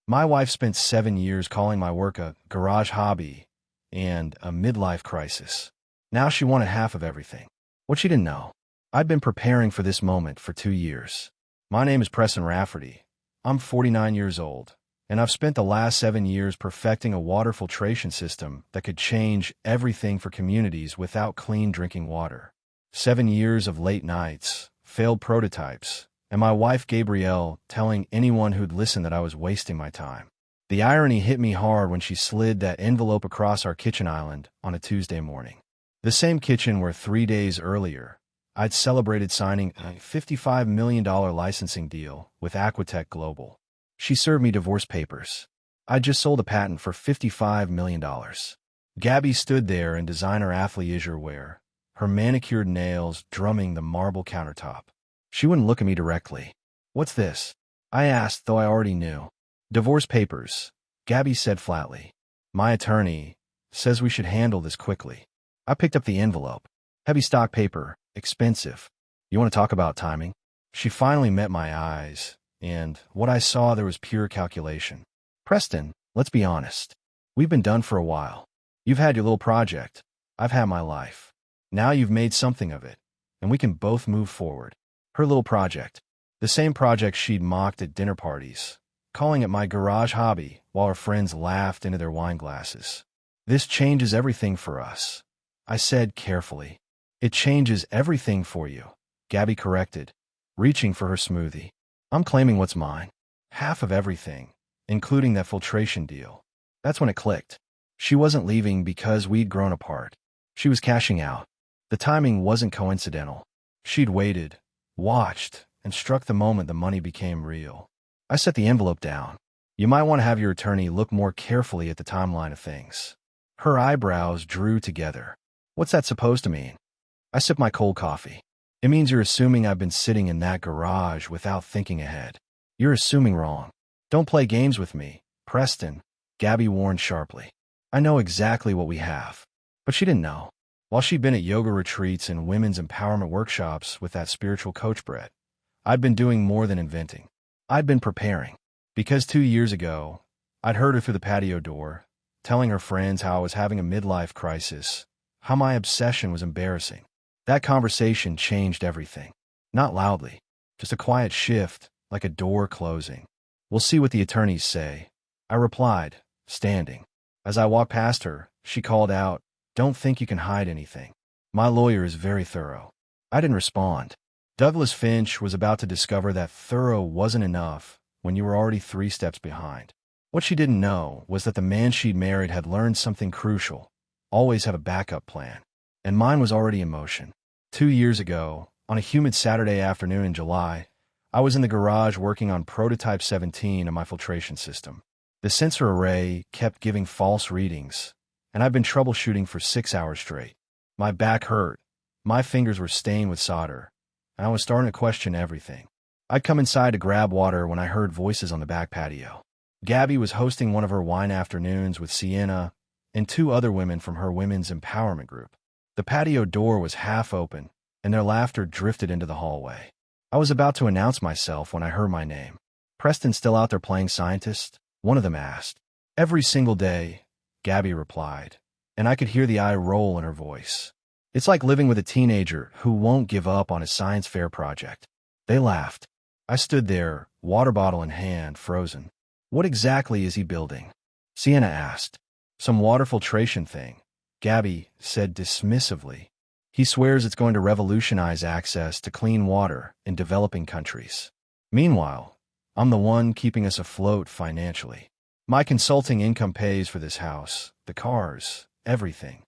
My wife spent 7 years calling my work a garage hobby and a midlife crisis. Now she wanted half of everything. What she didn't know, I'd been preparing for this moment for 2 years. My name is Preston Rafferty. I'm 49 years old, and I've spent the last 7 years perfecting a water filtration system that could change everything for communities without clean drinking water. 7 years of late nights, failed prototypes, and my wife Gabrielle telling anyone who'd listen that I was wasting my time. The irony hit me hard when she slid that envelope across our kitchen island on a Tuesday morning. The same kitchen where 3 days earlier, I'd celebrated signing a $55 million licensing deal with Aquatech Global. She served me divorce papers. I'd just sold a patent for $55 million. Gabby stood there in designer athleisure wear, her manicured nails drumming the marble countertop. She wouldn't look at me directly. "What's this?" I asked, though I already knew. "Divorce papers," Gabby said flatly. "My attorney says we should handle this quickly." I picked up the envelope. Heavy stock paper, expensive. "You want to talk about timing?" She finally met my eyes, and what I saw there was pure calculation. "Preston, let's be honest. We've been done for a while. You've had your little project. I've had my life. Now you've made something of it, and we can both move forward." Her little project. The same project she'd mocked at dinner parties, calling it my garage hobby while her friends laughed into their wine glasses. "This changes everything for us," I said carefully. "It changes everything for you," Gabby corrected, reaching for her smoothie. "I'm claiming what's mine. Half of everything, including that filtration deal." That's when it clicked. She wasn't leaving because we'd grown apart. She was cashing out. The timing wasn't coincidental. She'd waited, watched, and struck the moment the money became real. I set the envelope down. "You might want to have your attorney look more carefully at the timeline of things." Her eyebrows drew together. "What's that supposed to mean?" I sipped my cold coffee. "It means you're assuming I've been sitting in that garage without thinking ahead. You're assuming wrong. Don't play games with me, Preston," Gabby warned sharply. "I know exactly what we have." But she didn't know. While she'd been at yoga retreats and women's empowerment workshops with that spiritual coach Brett, I'd been doing more than inventing. I'd been preparing. Because 2 years ago, I'd heard her through the patio door, telling her friends how I was having a midlife crisis, how my obsession was embarrassing. That conversation changed everything. Not loudly, just a quiet shift, like a door closing. "We'll see what the attorneys say," I replied, standing. As I walked past her, she called out, "Don't think you can hide anything. My lawyer is very thorough." I didn't respond. Douglas Finch was about to discover that thorough wasn't enough when you were already 3 steps behind. What she didn't know was that the man she'd married had learned something crucial: always have a backup plan. And mine was already in motion. 2 years ago, on a humid Saturday afternoon in July, I was in the garage working on Prototype 17 of my filtration system. The sensor array kept giving false readings, and I'd been troubleshooting for 6 hours straight. My back hurt, my fingers were stained with solder, and I was starting to question everything. I'd come inside to grab water when I heard voices on the back patio. Gabby was hosting one of her wine afternoons with Sienna and 2 other women from her women's empowerment group. The patio door was half open, and their laughter drifted into the hallway. I was about to announce myself when I heard my name. "Preston still out there playing scientist?" one of them asked. "Every single day," Gabby replied, and I could hear the eye roll in her voice. "It's like living with a teenager who won't give up on his science fair project." They laughed. I stood there, water bottle in hand, frozen. "What exactly is he building?" Sienna asked. "Some water filtration thing," Gabby said dismissively. "He swears it's going to revolutionize access to clean water in developing countries. Meanwhile, I'm the one keeping us afloat financially. My consulting income pays for this house, the cars, everything."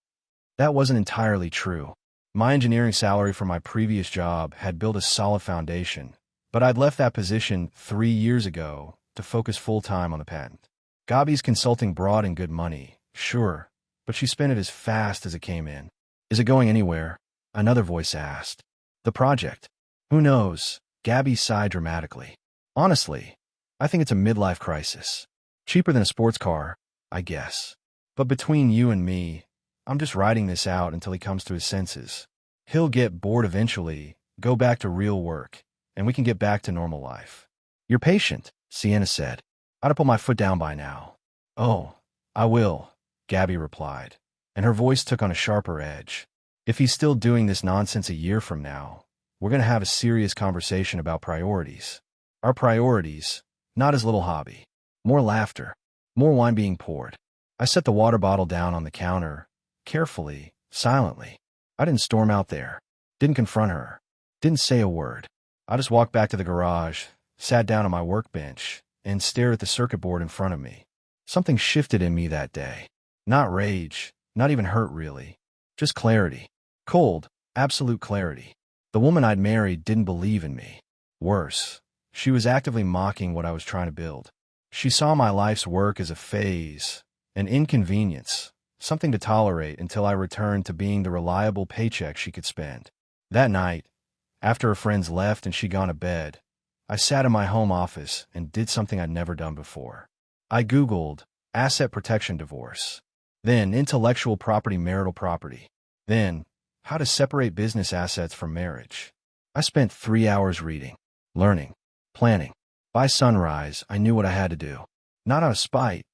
That wasn't entirely true. My engineering salary from my previous job had built a solid foundation, but I'd left that position 3 years ago to focus full-time on the patent. Gabby's consulting brought in good money, sure, but she spent it as fast as it came in. "Is it going anywhere?" another voice asked. "The project? Who knows?" Gabby sighed dramatically. "Honestly, I think it's a midlife crisis. Cheaper than a sports car, I guess. But between you and me, I'm just riding this out until he comes to his senses. He'll get bored eventually, go back to real work, and we can get back to normal life." "You're patient," Sienna said. I'd have put my foot down by now. Oh, I will, Gabby replied, and her voice took on a sharper edge. If he's still doing this nonsense a year from now, we're going to have a serious conversation about priorities. Our priorities, not his little hobby. More laughter, more wine being poured. I set the water bottle down on the counter, carefully, silently. I didn't storm out there, didn't confront her, didn't say a word. I just walked back to the garage, sat down on my workbench, and stared at the circuit board in front of me. Something shifted in me that day. Not rage, not even hurt really. Just clarity. Cold, absolute clarity. The woman I'd married didn't believe in me. Worse, she was actively mocking what I was trying to build. She saw my life's work as a phase, an inconvenience, something to tolerate until I returned to being the reliable paycheck she could spend. That night, after her friends left and she'd gone to bed, I sat in my home office and did something I'd never done before. I Googled asset protection divorce, then intellectual property marital property, then how to separate business assets from marriage. I spent 3 hours reading, learning, planning. By sunrise, I knew what I had to do. Not out of spite,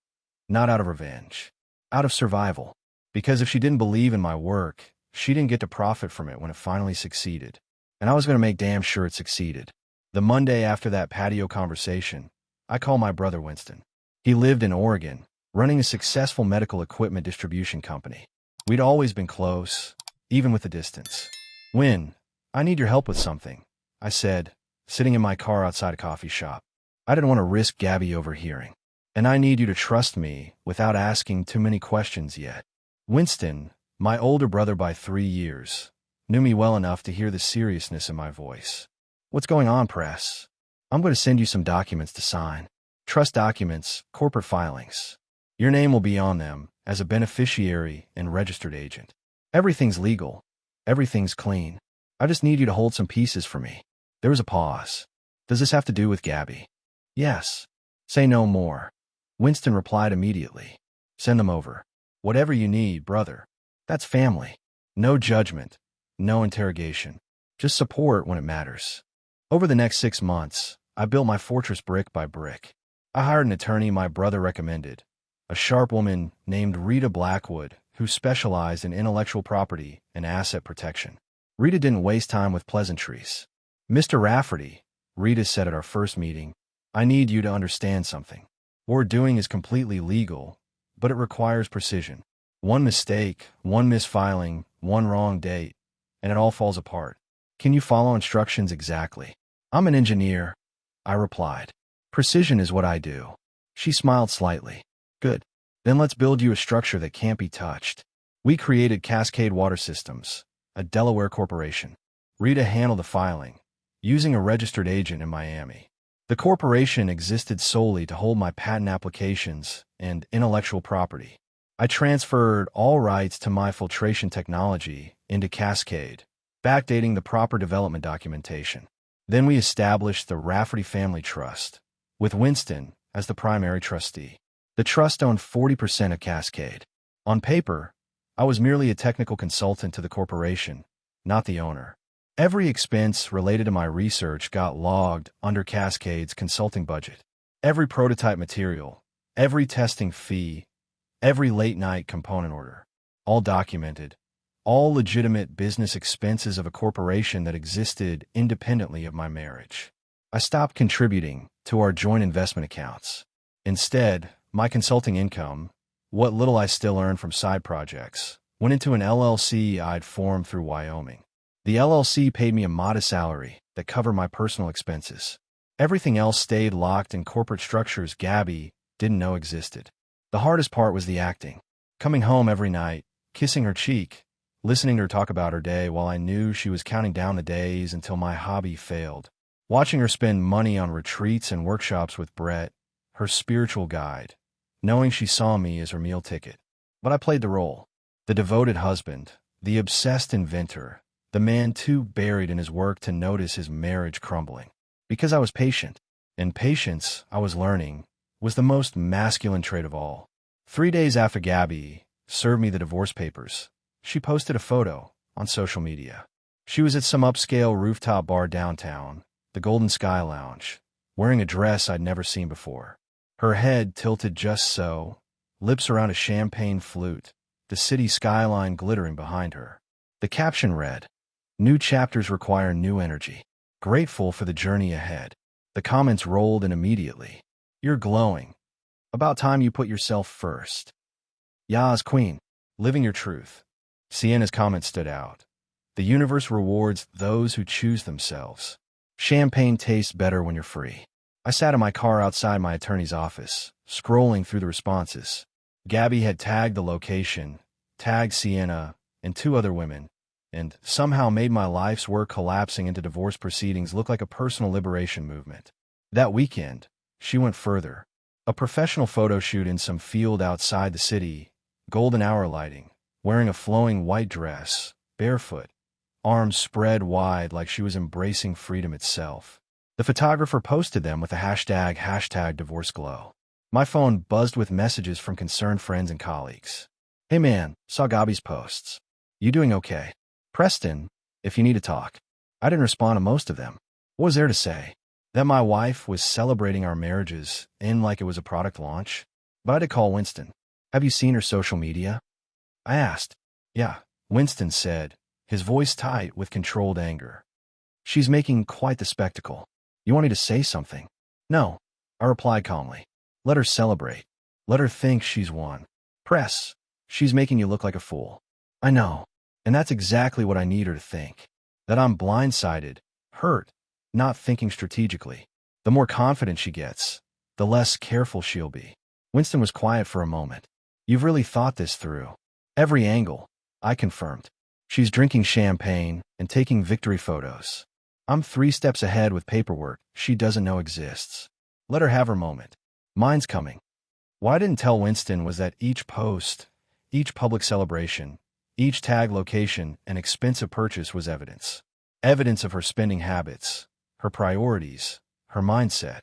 not out of revenge, out of survival. Because if she didn't believe in my work, she didn't get to profit from it when it finally succeeded. And I was going to make damn sure it succeeded. The Monday after that patio conversation, I called my brother Winston. He lived in Oregon, running a successful medical equipment distribution company. We'd always been close, even with the distance. "Win, I need your help with something," I said, sitting in my car outside a coffee shop. I didn't want to risk Gabby overhearing. "And I need you to trust me without asking too many questions yet." Winston, my older brother by 3 years, knew me well enough to hear the seriousness in my voice. "What's going on, Press?" "I'm going to send you some documents to sign. Trust documents, corporate filings. Your name will be on them as a beneficiary and registered agent. Everything's legal. Everything's clean. I just need you to hold some pieces for me." There was a pause. "Does this have to do with Gabby?" "Yes." "Say no more." Winston replied immediately. "Send them over. Whatever you need, brother. That's family. No judgment. No interrogation. Just support when it matters." Over the next 6 months, I built my fortress brick by brick. I hired an attorney my brother recommended, a sharp woman named Rita Blackwood, who specialized in intellectual property and asset protection. Rita didn't waste time with pleasantries. "Mr. Rafferty," Rita said at our first meeting, "I need you to understand something. What we're doing is completely legal, but it requires precision. One mistake, one misfiling, one wrong date, and it all falls apart. Can you follow instructions exactly?" "I'm an engineer," I replied. "Precision is what I do." She smiled slightly. "Good. Then let's build you a structure that can't be touched." We created Cascade Water Systems, a Delaware corporation. Rita handled the filing, using a registered agent in Miami. The corporation existed solely to hold my patent applications and intellectual property. I transferred all rights to my filtration technology into Cascade, backdating the proper development documentation. Then we established the Rafferty Family Trust, with Winston as the primary trustee. The trust owned 40% of Cascade. On paper, I was merely a technical consultant to the corporation, not the owner. Every expense related to my research got logged under Cascade's consulting budget. Every prototype material, every testing fee, every late-night component order, all documented, all legitimate business expenses of a corporation that existed independently of my marriage. I stopped contributing to our joint investment accounts. Instead, my consulting income, what little I still earned from side projects, went into an LLC I'd formed through Wyoming. The LLC paid me a modest salary that covered my personal expenses. Everything else stayed locked in corporate structures Gabby didn't know existed. The hardest part was the acting. Coming home every night, kissing her cheek, listening to her talk about her day while I knew she was counting down the days until my hobby failed. Watching her spend money on retreats and workshops with Brett, her spiritual guide, knowing she saw me as her meal ticket. But I played the role. The devoted husband, the obsessed inventor, the man too buried in his work to notice his marriage crumbling. Because I was patient. And patience, I was learning, was the most masculine trait of all. 3 days after Gabby served me the divorce papers, she posted a photo on social media. She was at some upscale rooftop bar downtown, the Golden Sky Lounge, wearing a dress I'd never seen before. Her head tilted just so, lips around a champagne flute, the city skyline glittering behind her. The caption read, "New chapters require new energy. Grateful for the journey ahead." The comments rolled in immediately. "You're glowing. About time you put yourself first." "Yas, queen. Living your truth." Sienna's comment stood out. "The universe rewards those who choose themselves. Champagne tastes better when you're free." I sat in my car outside my attorney's office, scrolling through the responses. Gabby had tagged the location, tagged Sienna, and 2 other women, and somehow made my life's work collapsing into divorce proceedings look like a personal liberation movement. That weekend, she went further. A professional photo shoot in some field outside the city, golden hour lighting, wearing a flowing white dress, barefoot, arms spread wide like she was embracing freedom itself. The photographer posted them with the hashtag #DivorceGlow. My phone buzzed with messages from concerned friends and colleagues. "Hey man, saw Gabby's posts. You doing okay? Preston, if you need to talk." I didn't respond to most of them. What was there to say? That my wife was celebrating our marriages in like it was a product launch? But I did call Winston. "Have you seen her social media?" I asked. "Yeah," Winston said, his voice tight with controlled anger. "She's making quite the spectacle. You want me to say something?" "No," I replied calmly. "Let her celebrate. Let her think she's won. Press, she's making you look like a fool." "I know. And that's exactly what I need her to think. That I'm blindsided, hurt, not thinking strategically. The more confident she gets, the less careful she'll be." Winston was quiet for a moment. "You've really thought this through." "Every angle," I confirmed. "She's drinking champagne and taking victory photos. I'm 3 steps ahead with paperwork she doesn't know exists. Let her have her moment. Mine's coming." What I didn't tell Winston was that each post, each public celebration, each tag location and expensive purchase was evidence. Evidence of her spending habits, her priorities, her mindset.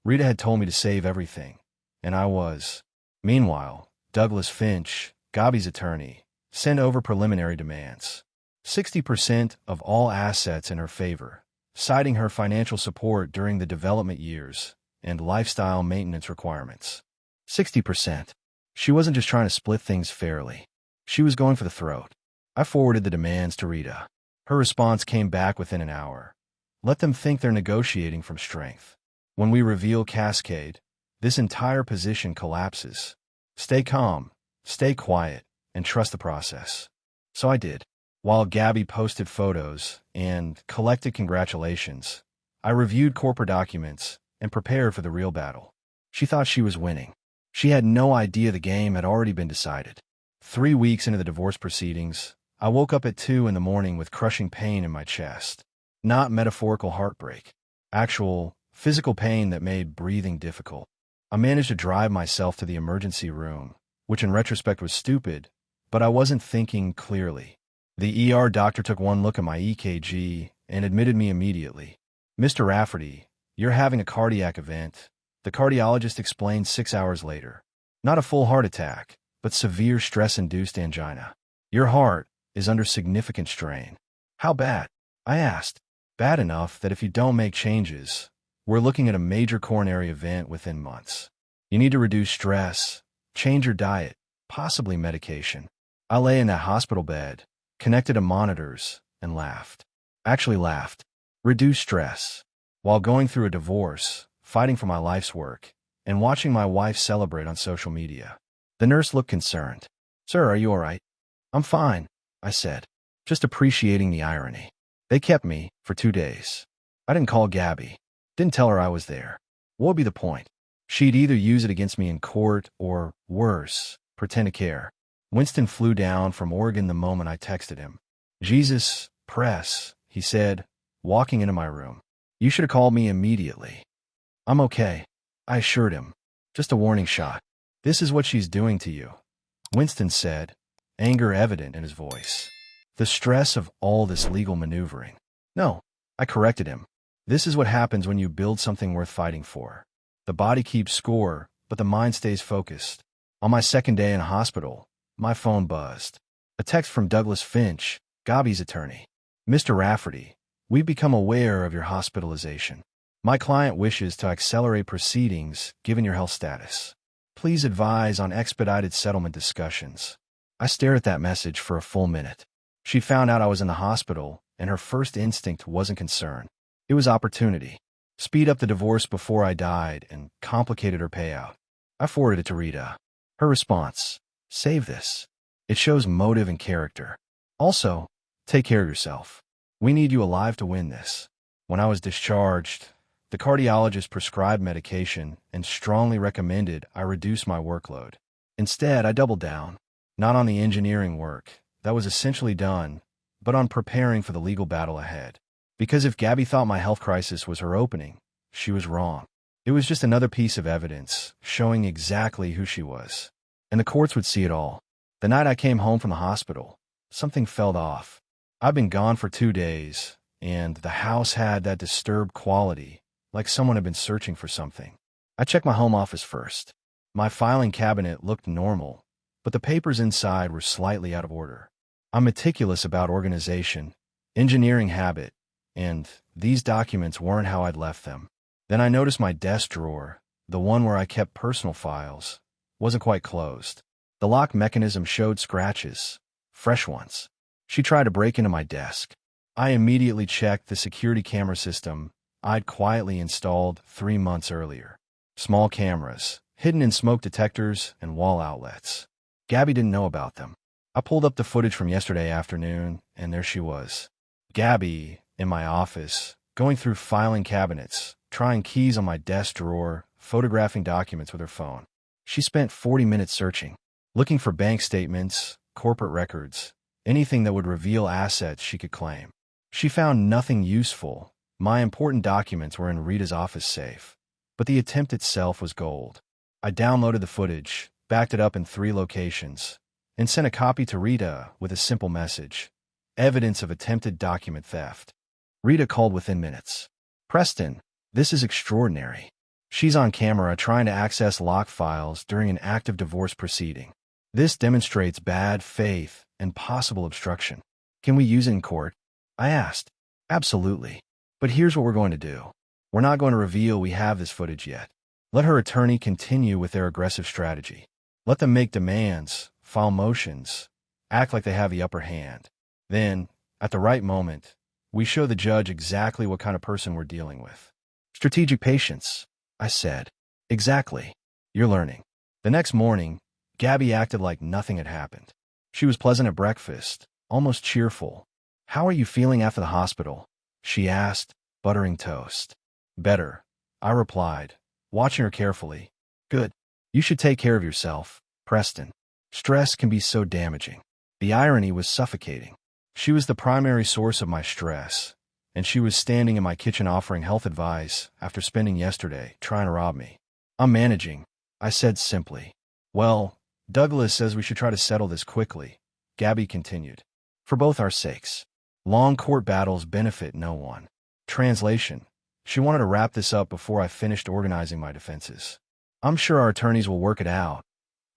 Rita had told me to save everything, and I was. Meanwhile, Douglas Finch, Gabby's attorney, sent over preliminary demands. 60% of all assets in her favor, citing her financial support during the development years and lifestyle maintenance requirements. 60%. She wasn't just trying to split things fairly. She was going for the throat. I forwarded the demands to Rita. Her response came back within an hour. "Let them think they're negotiating from strength. When we reveal Cascade, this entire position collapses. Stay calm, stay quiet, and trust the process." So I did. While Gabby posted photos and collected congratulations, I reviewed corporate documents and prepared for the real battle. She thought she was winning. She had no idea the game had already been decided. 3 weeks into the divorce proceedings, I woke up at 2 in the morning with crushing pain in my chest. Not metaphorical heartbreak. Actual, physical pain that made breathing difficult. I managed to drive myself to the emergency room, which in retrospect was stupid, but I wasn't thinking clearly. The ER doctor took one look at my EKG and admitted me immediately. "Mr. Rafferty, you're having a cardiac event," the cardiologist explained 6 hours later. "Not a full heart attack, but severe stress-induced angina. Your heart is under significant strain." "How bad?" I asked. "Bad enough that if you don't make changes, we're looking at a major coronary event within months. You need to reduce stress, change your diet, possibly medication." I lay in that hospital bed, connected to monitors, and laughed. Actually laughed. Reduce stress. While going through a divorce, fighting for my life's work, and watching my wife celebrate on social media. The nurse looked concerned. "Sir, are you all right?" "I'm fine," I said, just appreciating the irony. They kept me for 2 days. I didn't call Gabby. Didn't tell her I was there. What would be the point? She'd either use it against me in court or, worse, pretend to care. Winston flew down from Oregon the moment I texted him. "Jesus, press," he said, walking into my room. "You should have called me immediately." "I'm okay," I assured him. "Just a warning shot." "This is what she's doing to you," Winston said, anger evident in his voice. "The stress of all this legal maneuvering." "No," I corrected him. "This is what happens when you build something worth fighting for. The body keeps score, but the mind stays focused." On my second day in hospital, my phone buzzed. A text from Douglas Finch, Gabby's attorney. "Mr. Rafferty, we've become aware of your hospitalization. My client wishes to accelerate proceedings given your health status. Please advise on expedited settlement discussions. I stared at that message for a full minute. She found out I was in the hospital, and her first instinct wasn't concern. It was opportunity. Speed up the divorce before I died and complicated her payout. I forwarded it to Rita. Her response: save this. It shows motive and character. Also, take care of yourself. We need you alive to win this. When I was discharged, the cardiologist prescribed medication and strongly recommended I reduce my workload. Instead, I doubled down, not on the engineering work that was essentially done, but on preparing for the legal battle ahead. Because if Gabby thought my health crisis was her opening, she was wrong. It was just another piece of evidence showing exactly who she was. And the courts would see it all. The night I came home from the hospital, something felt off. I'd been gone for 2 days, and the house had that disturbed quality, like someone had been searching for something. I checked my home office first. My filing cabinet looked normal, but the papers inside were slightly out of order. I'm meticulous about organization, engineering habit, and these documents weren't how I'd left them. Then I noticed my desk drawer, the one where I kept personal files, wasn't quite closed. The lock mechanism showed scratches, fresh ones. She tried to break into my desk. I immediately checked the security camera system I'd quietly installed 3 months earlier. Small cameras, hidden in smoke detectors and wall outlets. Gabby didn't know about them. I pulled up the footage from yesterday afternoon, and there she was. Gabby, in my office, going through filing cabinets, trying keys on my desk drawer, photographing documents with her phone. She spent 40 minutes searching, looking for bank statements, corporate records, anything that would reveal assets she could claim. She found nothing useful. My important documents were in Rita's office safe, but the attempt itself was gold. I downloaded the footage, backed it up in 3 locations, and sent a copy to Rita with a simple message: evidence of attempted document theft. Rita called within minutes. Preston, this is extraordinary. She's on camera trying to access lock files during an active divorce proceeding. This demonstrates bad faith and possible obstruction. Can we use it in court? I asked. Absolutely. But here's what we're going to do. We're not going to reveal we have this footage yet. Let her attorney continue with their aggressive strategy. Let them make demands, file motions, act like they have the upper hand. Then, at the right moment, we show the judge exactly what kind of person we're dealing with. Strategic patience, I said. Exactly. You're learning. The next morning, Gabby acted like nothing had happened. She was pleasant at breakfast, almost cheerful. How are you feeling after the hospital? She asked, buttering toast. Better, I replied, watching her carefully. Good. You should take care of yourself, Preston. Stress can be so damaging. The irony was suffocating. She was the primary source of my stress, and she was standing in my kitchen offering health advice after spending yesterday trying to rob me. I'm managing, I said simply. Well, Douglas says we should try to settle this quickly, Gabby continued. For both our sakes. Long court battles benefit no one. Translation: she wanted to wrap this up before I finished organizing my defenses. I'm sure our attorneys will work it out,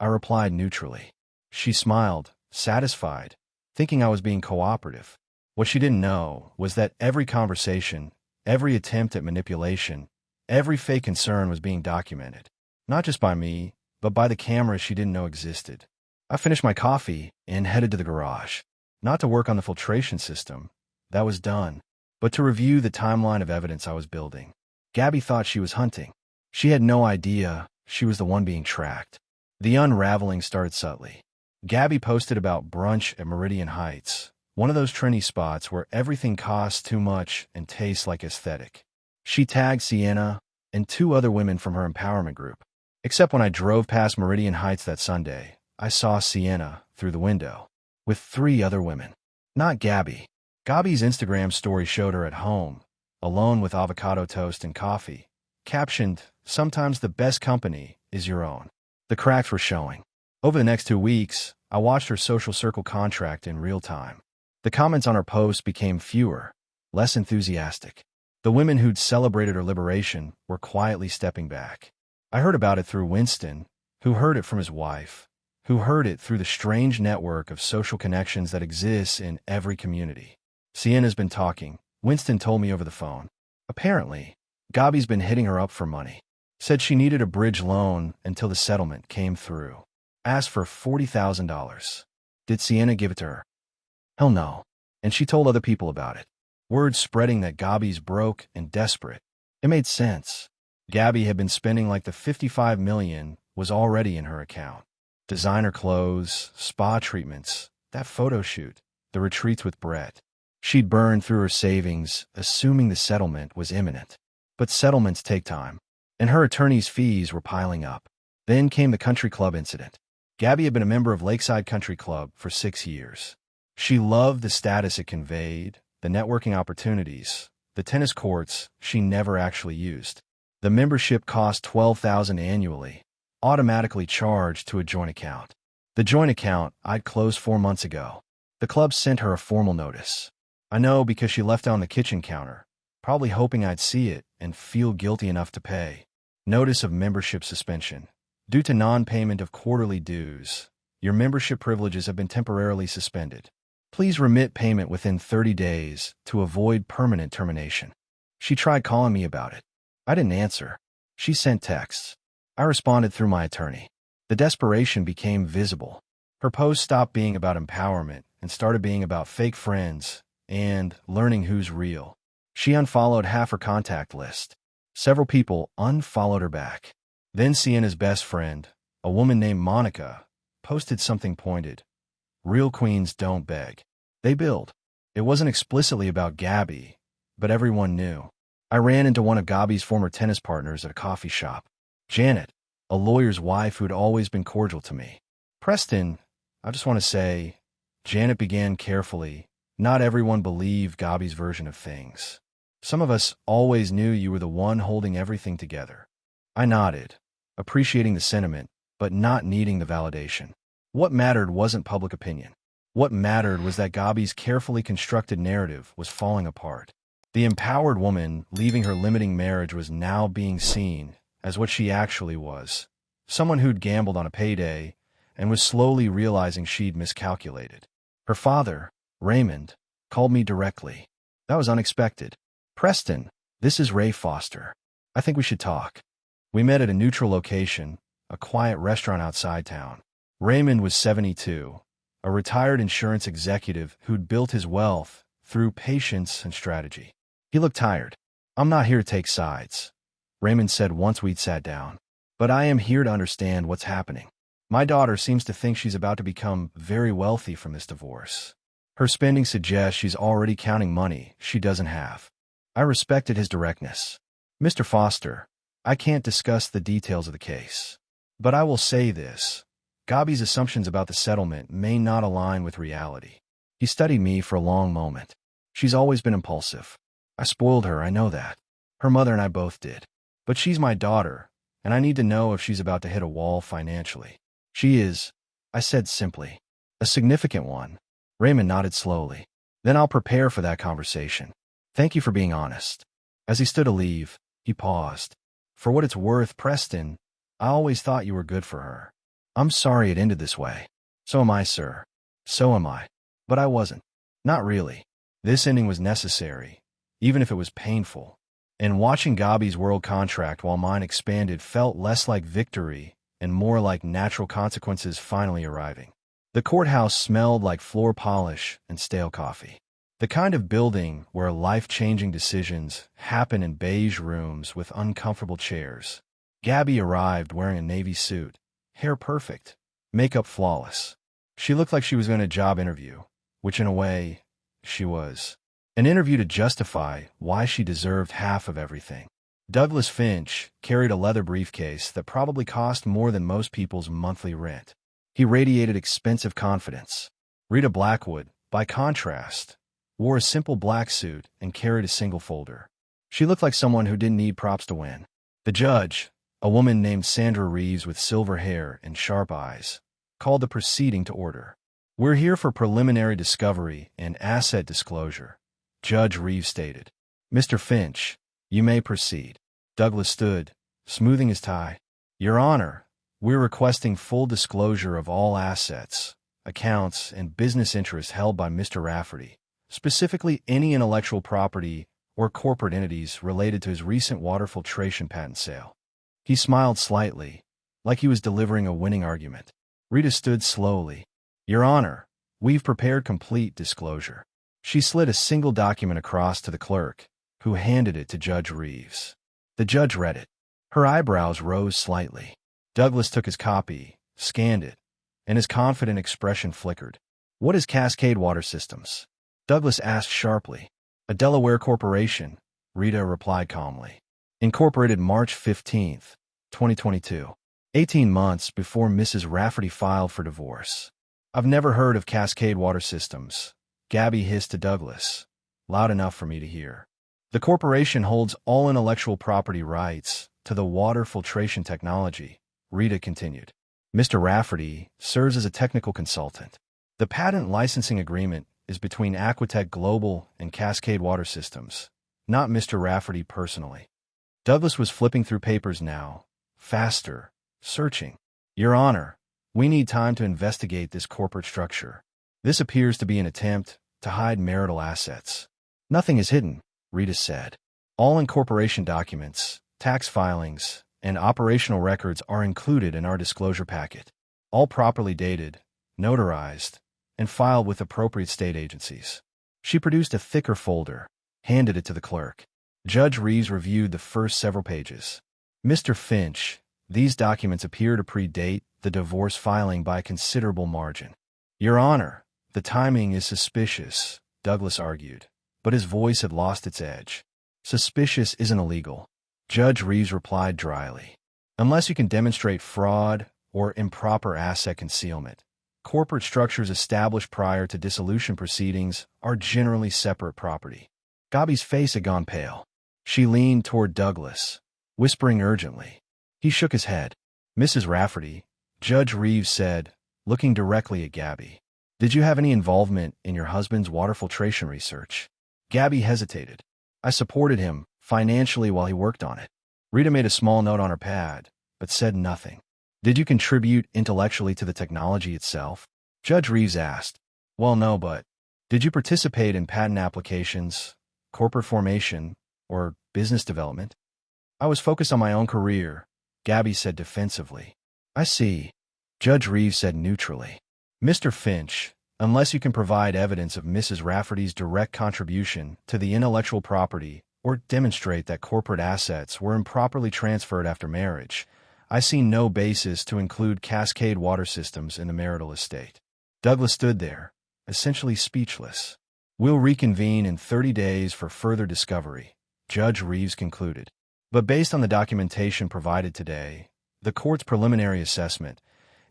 I replied neutrally. She smiled, satisfied, thinking I was being cooperative. What she didn't know was that every conversation, every attempt at manipulation, every fake concern was being documented. Not just by me, but by the cameras she didn't know existed. I finished my coffee and headed to the garage. Not to work on the filtration system, that was done, but to review the timeline of evidence I was building. Gabby thought she was hunting. She had no idea she was the one being tracked. The unraveling started subtly. Gabby posted about brunch at Meridian Heights, one of those trendy spots where everything costs too much and tastes like aesthetic. She tagged Sienna and 2 other women from her empowerment group. Except when I drove past Meridian Heights that Sunday, I saw Sienna through the window with 3 other women. Not Gabby. Gabby's Instagram story showed her at home, alone with avocado toast and coffee, captioned, "Sometimes the best company is your own." The cracks were showing. Over the next 2 weeks, I watched her social circle contract in real time. The comments on her posts became fewer, less enthusiastic. The women who'd celebrated her liberation were quietly stepping back. I heard about it through Winston, who heard it from his wife, who heard it through the strange network of social connections that exists in every community. Sienna's been talking, Winston told me over the phone. Apparently, Gabi's been hitting her up for money. Said she needed a bridge loan until the settlement came through. Asked for $40,000. Did Sienna give it to her? Hell no. And she told other people about it. Word spreading that Gabi's broke and desperate. It made sense. Gabi had been spending like the $55 million was already in her account. Designer clothes, spa treatments, that photo shoot, the retreats with Brett. She'd burned through her savings, assuming the settlement was imminent. But settlements take time, and her attorney's fees were piling up. Then came the country club incident. Gabi had been a member of Lakeside Country Club for 6 years. She loved the status it conveyed, the networking opportunities, the tennis courts she never actually used. The membership cost $12,000 annually, automatically charged to a joint account. The joint account I'd closed 4 months ago. The club sent her a formal notice. I know because she left it on the kitchen counter, probably hoping I'd see it and feel guilty enough to pay. Notice of membership suspension. Due to non-payment of quarterly dues, your membership privileges have been temporarily suspended. Please remit payment within 30 days to avoid permanent termination. She tried calling me about it. I didn't answer. She sent texts. I responded through my attorney. The desperation became visible. Her posts stopped being about empowerment and started being about fake friends and learning who's real. She unfollowed half her contact list. Several people unfollowed her back. Then Sienna's best friend, a woman named Monica, posted something pointed. Real queens don't beg. They build. It wasn't explicitly about Gabi, but everyone knew. I ran into one of Gabi's former tennis partners at a coffee shop. Janet, a lawyer's wife who'd always been cordial to me. Preston, I just want to say, Janet began carefully. Not everyone believed Gabi's version of things. Some of us always knew you were the one holding everything together. I nodded, appreciating the sentiment, but not needing the validation. What mattered wasn't public opinion. What mattered was that Gabi's carefully constructed narrative was falling apart. The empowered woman leaving her limiting marriage was now being seen as what she actually was. Someone who'd gambled on a payday and was slowly realizing she'd miscalculated. Her father, Raymond, called me directly. That was unexpected. Preston, this is Ray Foster. I think we should talk. We met at a neutral location, a quiet restaurant outside town. Raymond was 72, a retired insurance executive who'd built his wealth through patience and strategy. He looked tired. I'm not here to take sides, Raymond said once we'd sat down. But I am here to understand what's happening. My daughter seems to think she's about to become very wealthy from this divorce. Her spending suggests she's already counting money she doesn't have. I respected his directness. Mr. Foster, I can't discuss the details of the case. But I will say this. Gabi's assumptions about the settlement may not align with reality. He studied me for a long moment. She's always been impulsive. I spoiled her, I know that. Her mother and I both did. But she's my daughter, and I need to know if she's about to hit a wall financially. She is, I said simply. A significant one. Raymond nodded slowly. Then I'll prepare for that conversation. Thank you for being honest. As he stood to leave, he paused. For what it's worth, Preston, I always thought you were good for her. I'm sorry it ended this way. So am I, sir. So am I. But I wasn't. Not really. This ending was necessary, even if it was painful. And watching Gabi's world contract while mine expanded felt less like victory and more like natural consequences finally arriving. The courthouse smelled like floor polish and stale coffee. The kind of building where life-changing decisions happen in beige rooms with uncomfortable chairs. Gabi arrived wearing a navy suit, hair perfect, makeup flawless. She looked like she was in a job interview, which in a way, she was. An interview to justify why she deserved half of everything. Douglas Finch carried a leather briefcase that probably cost more than most people's monthly rent. He radiated expensive confidence. Rita Blackwood, by contrast, wore a simple black suit and carried a single folder. She looked like someone who didn't need props to win. The judge, a woman named Sandra Reeves with silver hair and sharp eyes, called the proceeding to order. We're here for preliminary discovery and asset disclosure, Judge Reeves stated. Mr. Finch, you may proceed. Douglas stood, smoothing his tie. Your Honor, we're requesting full disclosure of all assets, accounts, and business interests held by Mr. Rafferty, specifically any intellectual property or corporate entities related to his recent water filtration patent sale. He smiled slightly, like he was delivering a winning argument. Rita stood slowly. Your Honor, we've prepared complete disclosure. She slid a single document across to the clerk, who handed it to Judge Reeves. The judge read it. Her eyebrows rose slightly. Douglas took his copy, scanned it, and his confident expression flickered. What is Cascade Water Systems? Douglas asked sharply. A Delaware corporation, Rita replied calmly. Incorporated March 15, 2022. 18 months before Mrs. Rafferty filed for divorce. I've never heard of Cascade Water Systems, Gabby hissed to Douglas, loud enough for me to hear. The corporation holds all intellectual property rights to the water filtration technology, Rita continued. Mr. Rafferty serves as a technical consultant. The patent licensing agreement is between Aquatech Global and Cascade Water Systems, not Mr. Rafferty personally. Douglas was flipping through papers now, faster, searching. Your Honor, we need time to investigate this corporate structure. This appears to be an attempt to hide marital assets. Nothing is hidden, Rita said. All incorporation documents, tax filings, and operational records are included in our disclosure packet, all properly dated, notarized, and filed with appropriate state agencies. She produced a thicker folder, handed it to the clerk. Judge Reeves reviewed the first several pages. Mr. Finch, these documents appear to predate the divorce filing by a considerable margin. Your Honor, the timing is suspicious, Douglas argued, but his voice had lost its edge. Suspicious isn't illegal, Judge Reeves replied dryly. Unless you can demonstrate fraud or improper asset concealment, corporate structures established prior to dissolution proceedings are generally separate property. Gabby's face had gone pale. She leaned toward Douglas, whispering urgently. He shook his head. Mrs. Rafferty, Judge Reeves said, looking directly at Gabby. Did you have any involvement in your husband's water filtration research? Gabby hesitated. I supported him financially while he worked on it. Rita made a small note on her pad, but said nothing. Did you contribute intellectually to the technology itself? Judge Reeves asked. Well, no, but did you participate in patent applications, corporate formation, or business development? I was focused on my own career, Gabby said defensively. I see, Judge Reeves said neutrally. Mr. Finch, unless you can provide evidence of Mrs. Rafferty's direct contribution to the intellectual property or demonstrate that corporate assets were improperly transferred after marriage, I see no basis to include Cascade Water Systems in the marital estate. Douglas stood there, essentially speechless. We'll reconvene in 30 days for further discovery, Judge Reeves concluded. But based on the documentation provided today, the court's preliminary assessment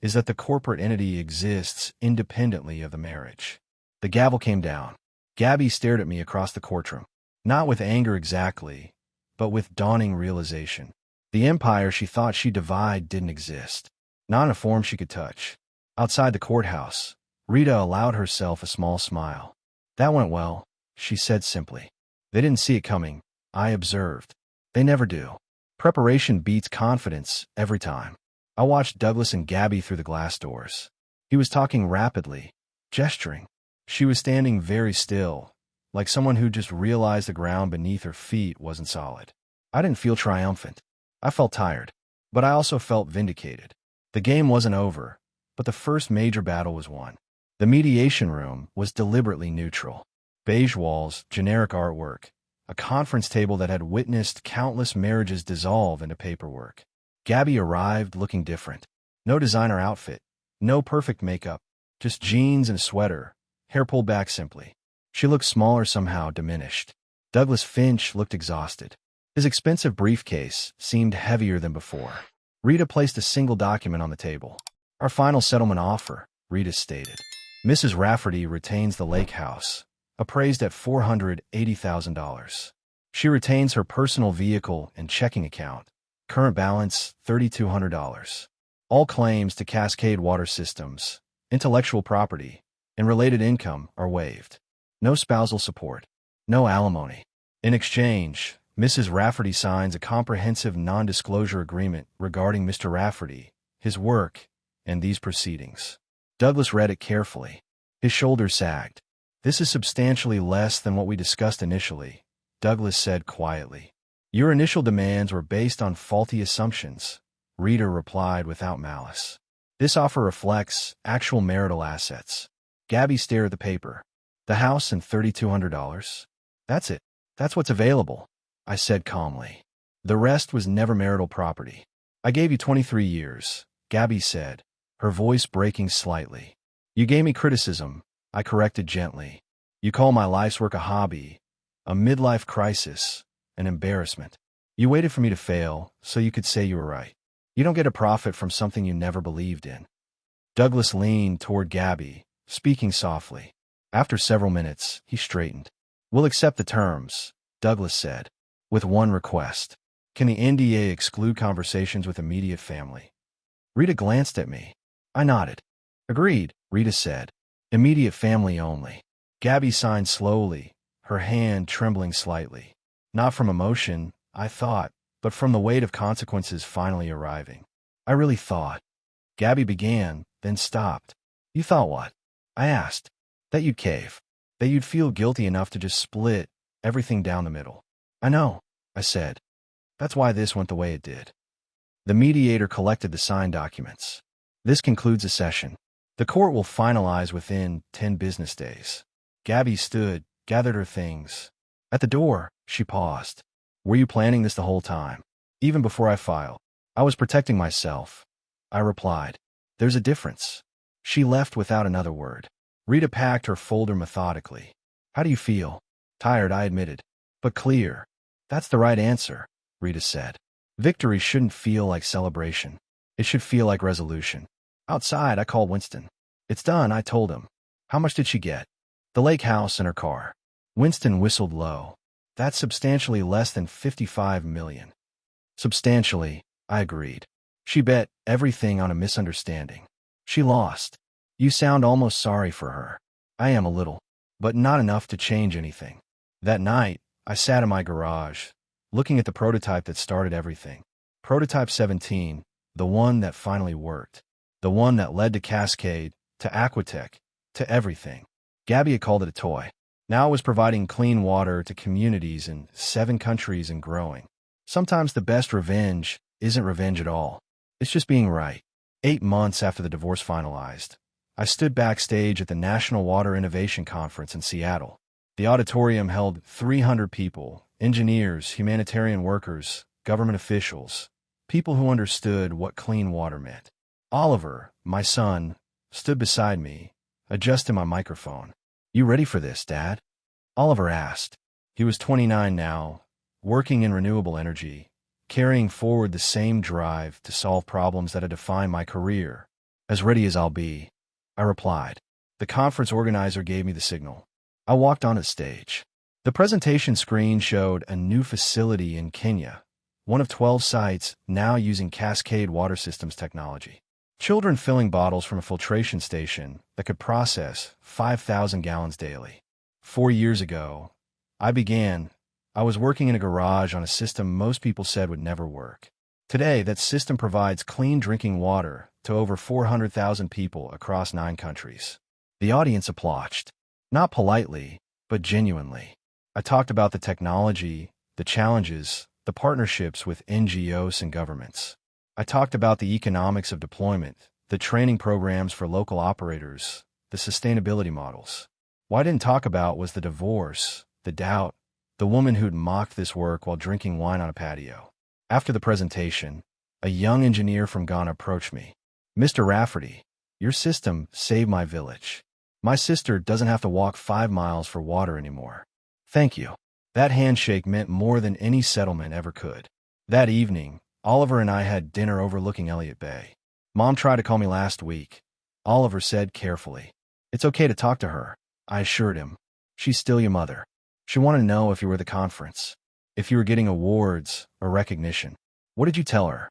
is that the corporate entity exists independently of the marriage. The gavel came down. Gabby stared at me across the courtroom, not with anger exactly, but with dawning realization. The empire she thought she'd divide didn't exist, not in a form she could touch. Outside the courthouse, Rita allowed herself a small smile. That went well, she said simply. They didn't see it coming, I observed. They never do. Preparation beats confidence every time. I watched Douglas and Gabby through the glass doors. He was talking rapidly, gesturing. She was standing very still, like someone who just realized the ground beneath her feet wasn't solid. I didn't feel triumphant. I felt tired, but I also felt vindicated. The game wasn't over, but the first major battle was won. The mediation room was deliberately neutral. Beige walls, generic artwork, a conference table that had witnessed countless marriages dissolve into paperwork. Gabby arrived looking different. No designer outfit, no perfect makeup, just jeans and a sweater, hair pulled back simply. She looked smaller somehow, diminished. Douglas Finch looked exhausted. His expensive briefcase seemed heavier than before. Rita placed a single document on the table. Our final settlement offer, Rita stated. Mrs. Rafferty retains the lake house, appraised at $480,000. She retains her personal vehicle and checking account. Current balance, $3,200. All claims to Cascade Water Systems, intellectual property, and related income are waived. No spousal support. No alimony. In exchange, Mrs. Rafferty signs a comprehensive non-disclosure agreement regarding Mr. Rafferty, his work, and these proceedings. Douglas read it carefully. His shoulders sagged. This is substantially less than what we discussed initially, Douglas said quietly. Your initial demands were based on faulty assumptions, Rita replied without malice. This offer reflects actual marital assets. Gabby stared at the paper. The house and $3,200? That's it. That's what's available, I said calmly. The rest was never marital property. I gave you 23 years, Gabby said, her voice breaking slightly. You gave me criticism, I corrected gently. You call my life's work a hobby, a midlife crisis, an embarrassment. You waited for me to fail so you could say you were right. You don't get a profit from something you never believed in. Douglas leaned toward Gabby, speaking softly. After several minutes, he straightened. We'll accept the terms, Douglas said, with one request. Can the NDA exclude conversations with immediate family? Rita glanced at me. I nodded. Agreed, Rita said. Immediate family only. Gabby signed slowly, her hand trembling slightly. Not from emotion, I thought, but from the weight of consequences finally arriving. I really thought. Gabby began, then stopped. You thought what? I asked. That you'd cave. That you'd feel guilty enough to just split everything down the middle. I know, I said. That's why this went the way it did. The mediator collected the signed documents. This concludes the session. The court will finalize within 10 business days. Gabby stood, gathered her things. At the door, she paused. Were you planning this the whole time? Even before I filed. I was protecting myself. I replied. There's a difference. She left without another word. Rita packed her folder methodically. How do you feel? Tired, I admitted. But clear. That's the right answer, Rita said. Victory shouldn't feel like celebration. It should feel like resolution. Outside, I called Winston. It's done, I told him. How much did she get? The lake house and her car. Winston whistled low. That's substantially less than $55 million. Substantially, I agreed. She bet everything on a misunderstanding. She lost. You sound almost sorry for her. I am a little, but not enough to change anything. That night, I sat in my garage, looking at the prototype that started everything. Prototype 17, the one that finally worked. The one that led to Cascade, to Aquatech, to everything. Gabby had called it a toy. Now it was providing clean water to communities in 7 countries and growing. Sometimes the best revenge isn't revenge at all. It's just being right. 8 months after the divorce finalized, I stood backstage at the National Water Innovation Conference in Seattle. The auditorium held 300 people, engineers, humanitarian workers, government officials, people who understood what clean water meant. Oliver, my son, stood beside me, adjusting my microphone. You ready for this, Dad? Oliver asked. He was 29 now, working in renewable energy, carrying forward the same drive to solve problems that had defined my career. As ready as I'll be, I replied. The conference organizer gave me the signal. I walked on the stage. The presentation screen showed a new facility in Kenya, one of 12 sites now using Cascade Water Systems technology. Children filling bottles from a filtration station that could process 5,000 gallons daily. 4 years ago, I was working in a garage on a system most people said would never work. Today, that system provides clean drinking water to over 400,000 people across 9 countries. The audience applauded. Not politely, but genuinely. I talked about the technology, the challenges, the partnerships with NGOs and governments. I talked about the economics of deployment, the training programs for local operators, the sustainability models. What I didn't talk about was the divorce, the doubt, the woman who'd mocked this work while drinking wine on a patio. After the presentation, a young engineer from Ghana approached me. Mr. Rafferty, your system saved my village. My sister doesn't have to walk 5 miles for water anymore. Thank you. That handshake meant more than any settlement ever could. That evening, Oliver and I had dinner overlooking Elliott Bay. Mom tried to call me last week. Oliver said carefully. It's okay to talk to her, I assured him. She's still your mother. She wanted to know if you were at the conference, if you were getting awards or recognition. What did you tell her?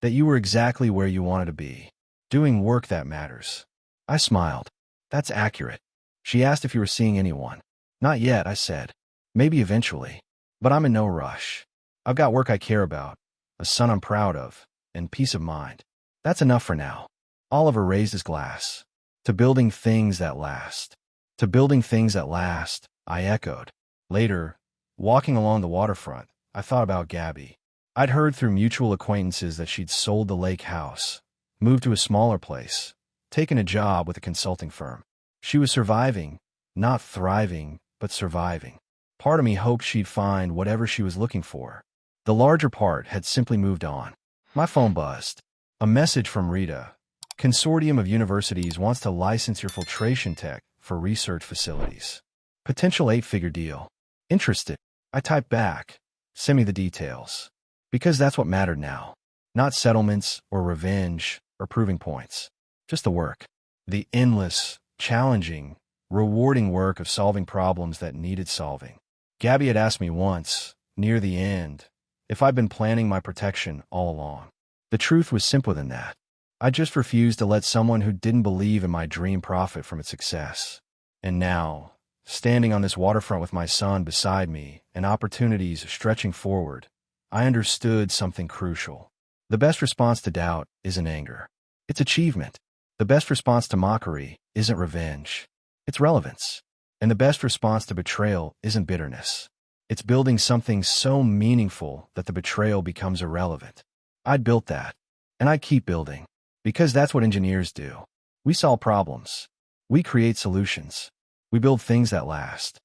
That you were exactly where you wanted to be, doing work that matters. I smiled. That's accurate. She asked if you were seeing anyone. Not yet, I said. Maybe eventually. But I'm in no rush. I've got work I care about, a son I'm proud of, and peace of mind. That's enough for now. Oliver raised his glass. To building things that last. To building things that last, I echoed. Later, Walking along the waterfront, I thought about Gabby. I'd heard through mutual acquaintances that she'd sold the lake house, moved to a smaller place, taken a job with a consulting firm. She was surviving, not thriving, but surviving. Part of me hoped she'd find whatever she was looking for. The larger part had simply moved on. My phone buzzed. A message from Rita. Consortium of Universities wants to license your filtration tech for research facilities. Potential 8-figure deal. Interested? I typed back. Send me the details. Because that's what mattered now. Not settlements or revenge or proving points. Just the work. The endless, challenging, rewarding work of solving problems that needed solving. Gabby had asked me once, near the end, if I'd been planning my protection all along. The truth was simpler than that. I just refused to let someone who didn't believe in my dream profit from its success. And now, standing on this waterfront with my son beside me and opportunities stretching forward, I understood something crucial. The best response to doubt isn't anger. It's achievement. The best response to mockery isn't revenge. It's relevance. And the best response to betrayal isn't bitterness. It's building something so meaningful that the betrayal becomes irrelevant. I'd built that, and I'd keep building, because that's what engineers do. We solve problems. We create solutions. We build things that last.